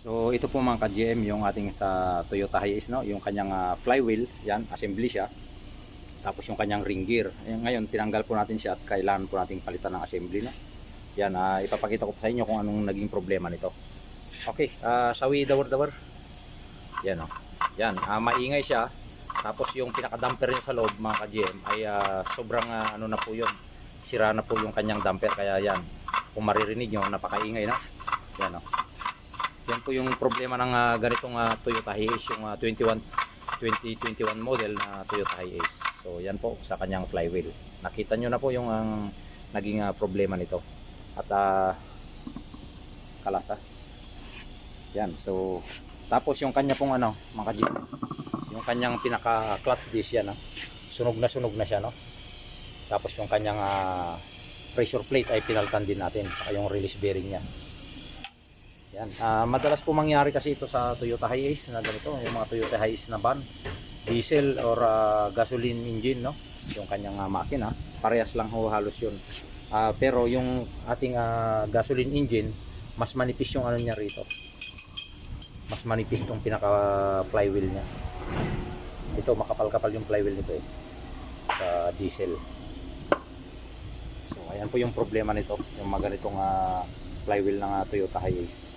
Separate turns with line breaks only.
So ito po mga ka-GM yung ating sa Toyota Hiace, no? Yung kanyang flywheel, yan, assembly siya. Tapos yung kanyang ring gear. Ngayon tinanggal po natin siya at kailangan po nating palitan ng assembly, no? Yan, ipapakita ko po sa inyo kung anong naging problema nito. Okay, sawi dawar-dawar. Yan, oh. Yan, maingay siya. Tapos yung pinaka-damper niya sa loob mga ka-GM ay sobrang ano na po yun. Sira na po yung kanyang damper, kaya yan. Kung maririnig nyo, napakaingay na. Yan, oh. Yan po yung problema ng ganitong Toyota Hiace, yung 2021 model na Toyota Hiace. So yan po sa kanyang flywheel. Nakita nyo na po yung naging problema nito. At kalasa. Yan, so tapos yung kanya pong ano, mga ka-GM, yung kanyang pinaka clutch disc yan, sunog na siya, no? Tapos yung kanyang pressure plate ay pinaltan din natin, saka yung release bearing niya. Yan, madalas po mangyari kasi ito sa Toyota Hiace na ganito, yung mga Toyota Hiace na van, diesel or gasoline engine, no? Yung kanyang makina, parehas lang ho halos yun. Pero yung ating gasoline engine, mas manipis yung ano niya rito. Mas manipis tong pinaka flywheel niya. Ito makapal-kapal yung flywheel nito sa diesel. So ayan po yung problema nito, yung mga ganitong flywheel ng Toyota Hiace.